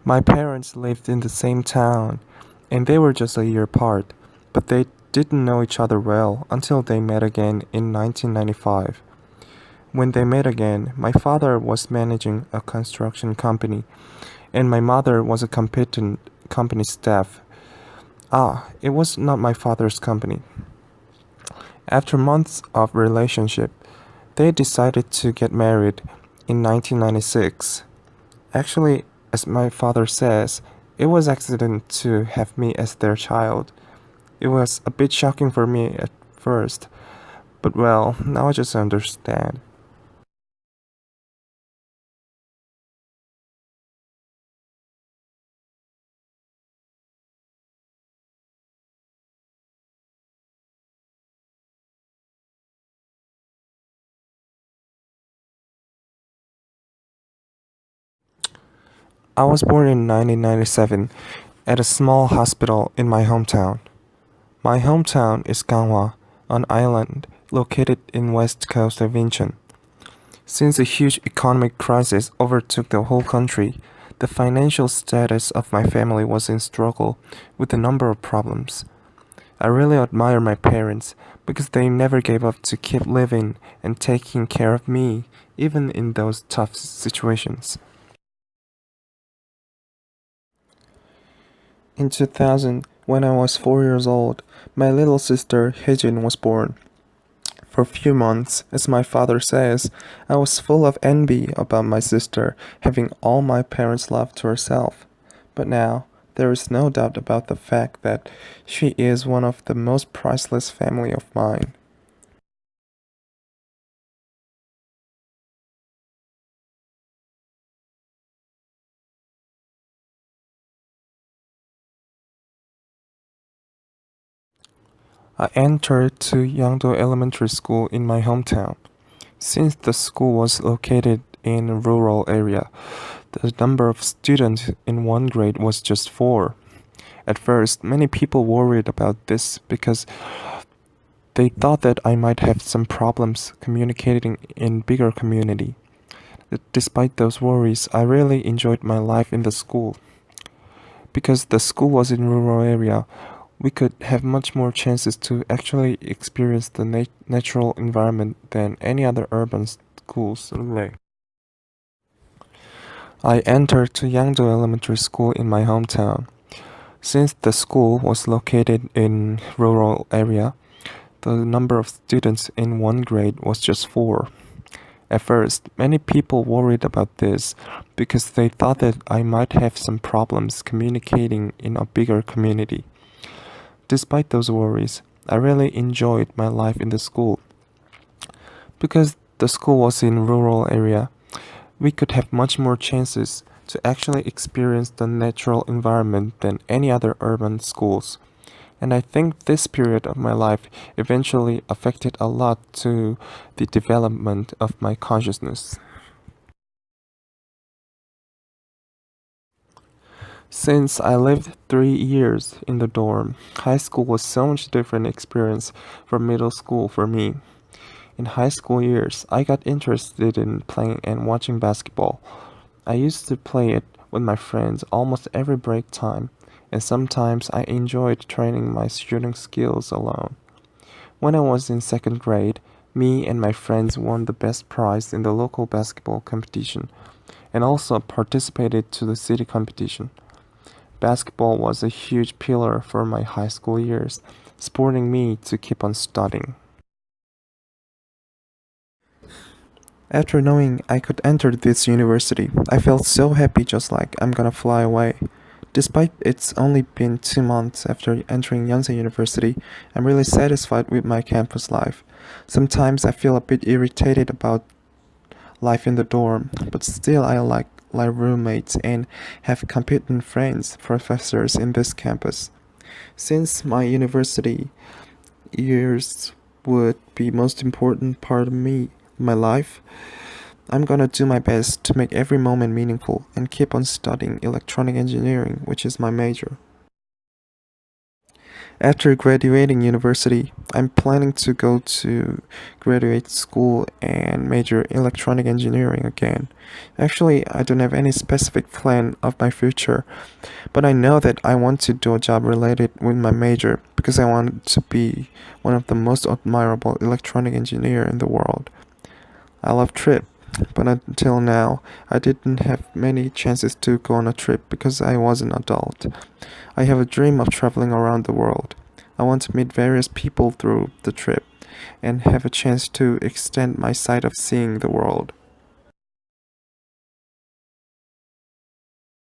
My parents lived in the same town, and they were just a year apart, but they didn't know each other well until they met again in 1995. When they met again, my father was managing a construction company, and my mother was a competent company staff. It was not my father's company. After months of relationship, they decided to get married in 1996. Actually, as my father says, it was accident to have me as their child. It was a bit shocking for me at first, but well, now I just understand. I was born in 1997 at a small hospital in my hometown. My hometown is Ganghwa, an island located in west coast of Incheon. Since a huge economic crisis overtook the whole country, the financial status of my family was in struggle with a number of problems. I really admire my parents because they never gave up to keep living and taking care of me, even in those tough situations. In 2000, when I was 4 years old, my little sister Hejin was born. For a few months, as my father says, I was full of envy about my sister having all my parents' love to herself. But now, there is no doubt about the fact that she is one of the most priceless family of mine. I entered to Yangdo Elementary School in my hometown. Since the school was located in a rural area, the number of students in one grade was just four. At first, many people worried about this because they thought that I might have some problems communicating in bigger community. Despite those worries, I really enjoyed my life in the school. Because the school was in rural area, we could have much more chances to actually experience the natural environment than any other urban schools. I entered to Yangdo Elementary School in my hometown. Since the school was located in rural area, the number of students in one grade was just four. At first, many people worried about this because they thought that I might have some problems communicating in a bigger community. Despite those worries, I really enjoyed my life in the school. Because the school was in rural area, we could have much more chances to actually experience the natural environment than any other urban schools. And I think this period of my life eventually affected a lot to the development of my consciousness. Since I lived 3 years in the dorm, high school was so much different experience from middle school for me. In high school years, I got interested in playing and watching basketball. I used to play it with my friends almost every break time, and sometimes I enjoyed training my shooting skills alone. When I was in second grade, me and my friends won the best prize in the local basketball competition and also participated to the city competition. Basketball was a huge pillar for my high school years, supporting me to keep on studying. After knowing I could enter this university, I felt so happy just like I'm gonna fly away. Despite it's only been 2 months after entering Yonsei University, I'm really satisfied with my campus life. Sometimes I feel a bit irritated about life in the dorm, but still I like roommates and have competent friends, professors in this campus. Since my university years would be most important part of my life, I'm gonna do my best to make every moment meaningful and keep on studying electronic engineering, which is my major. After graduating university, I'm planning to go to graduate school and major electronic engineering again. Actually, I don't have any specific plan of my future, but I know that I want to do a job related with my major because I want to be one of the most admirable electronic engineer in the world. I love trip, but until now, I didn't have many chances to go on a trip because I was an adult. I have a dream of traveling around the world. I want to meet various people through the trip and have a chance to extend my sight of seeing the world.